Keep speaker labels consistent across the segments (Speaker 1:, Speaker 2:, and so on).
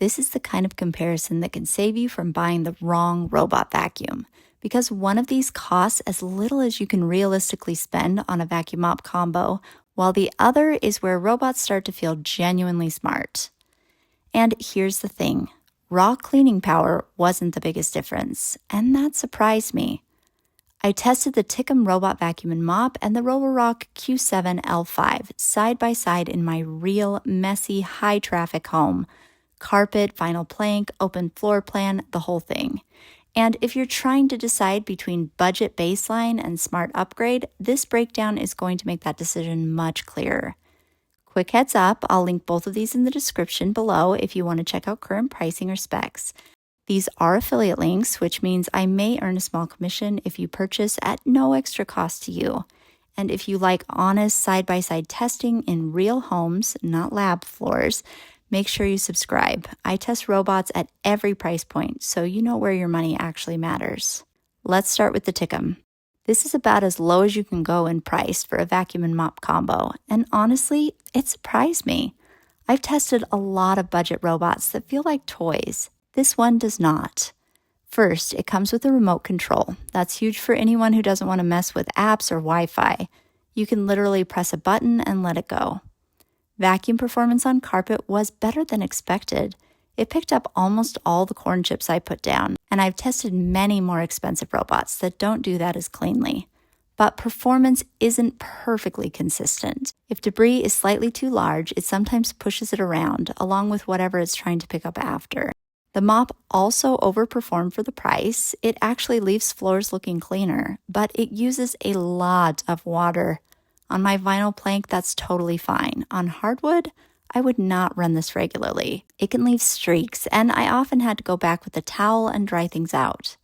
Speaker 1: This is the kind of comparison that can save you from buying the wrong robot vacuum, because one of these costs as little as you can realistically spend on a vacuum mop combo, while the other is where robots start to feel genuinely smart. And here's the thing, raw cleaning power wasn't the biggest difference, and that surprised me. I tested the Tikom Robot Vacuum Mop and the Roborock Q7 L5 side by side in my real, messy, high-traffic home. Carpet, vinyl plank, open floor plan, the whole thing. And if you're trying to decide between budget baseline and smart upgrade, this breakdown is going to make that decision much clearer. Quick heads up, I'll link both of these in the description below if you want to check out current pricing or specs. These are affiliate links, which means I may earn a small commission if you purchase at no extra cost to you. And if you like honest side-by-side testing in real homes, not lab floors, make sure you subscribe. I test robots at every price point, so you know where your money actually matters. Let's start with the Tikom. This is about as low as you can go in price for a vacuum and mop combo, and honestly, it surprised me. I've tested a lot of budget robots that feel like toys. This one does not. First, it comes with a remote control. That's huge for anyone who doesn't want to mess with apps or Wi-Fi. You can literally press a button and let it go. Vacuum performance on carpet was better than expected. It picked up almost all the corn chips I put down, and I've tested many more expensive robots that don't do that as cleanly. But performance isn't perfectly consistent. If debris is slightly too large, it sometimes pushes it around, along with whatever it's trying to pick up after. The mop also overperformed for the price. It actually leaves floors looking cleaner, but it uses a lot of water. On my vinyl plank, that's totally fine. On hardwood, I would not run this regularly. It can leave streaks, and I often had to go back with a towel and dry things out.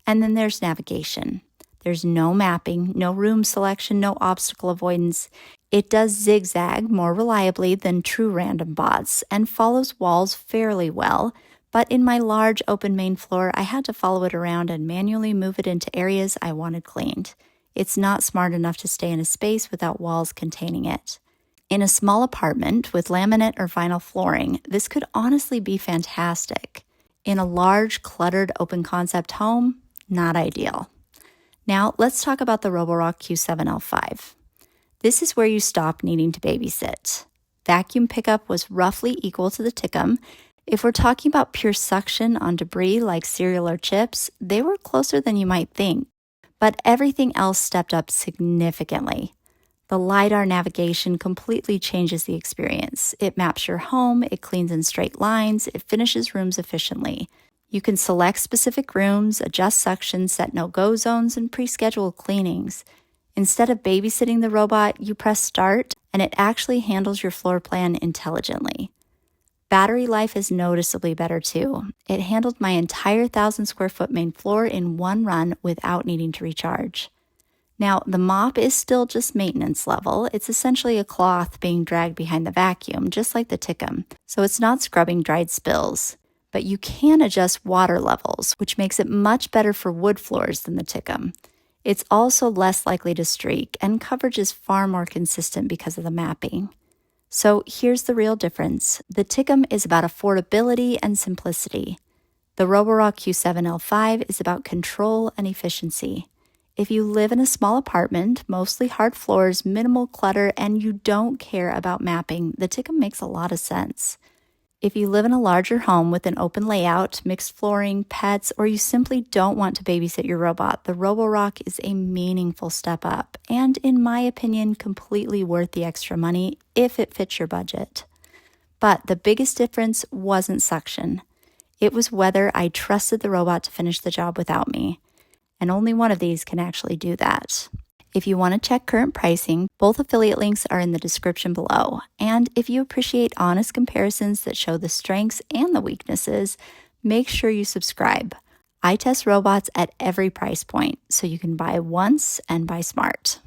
Speaker 1: And then there's navigation. There's no mapping, no room selection, no obstacle avoidance. It does zigzag more reliably than true random bots and follows walls fairly well. But in my large open main floor, I had to follow it around and manually move it into areas I wanted cleaned. It's not smart enough to stay in a space without walls containing it. In a small apartment with laminate or vinyl flooring, this could honestly be fantastic. In a large, cluttered, open concept home, not ideal. Now, let's talk about the Roborock Q7 L5. This is where you stop needing to babysit. Vacuum pickup was roughly equal to the Tikom. If we're talking about pure suction on debris like cereal or chips, they were closer than you might think. But everything else stepped up significantly. The LiDAR navigation completely changes the experience. It maps your home, it cleans in straight lines, it finishes rooms efficiently. You can select specific rooms, adjust suction, set no-go zones, and pre-schedule cleanings. Instead of babysitting the robot, you press start, and it actually handles your floor plan intelligently. Battery life is noticeably better too. It handled my entire 1,000 square foot main floor in one run without needing to recharge. Now, the mop is still just maintenance level. It's essentially a cloth being dragged behind the vacuum, just like the Tikom, so it's not scrubbing dried spills. But you can adjust water levels, which makes it much better for wood floors than the Tikom. It's also less likely to streak, and coverage is far more consistent because of the mapping. So here's the real difference. The Tikom is about affordability and simplicity. The Roborock Q7 L5 is about control and efficiency. If you live in a small apartment, mostly hard floors, minimal clutter, and you don't care about mapping, the Tikom makes a lot of sense. If you live in a larger home with an open layout, mixed flooring, pets, or you simply don't want to babysit your robot, the Roborock is a meaningful step up, and in my opinion, completely worth the extra money if it fits your budget. But the biggest difference wasn't suction. It was whether I trusted the robot to finish the job without me. And only one of these can actually do that. If you want to check current pricing, both affiliate links are in the description below. And if you appreciate honest comparisons that show the strengths and the weaknesses, make sure you subscribe. I test robots at every price point, so you can buy once and buy smart.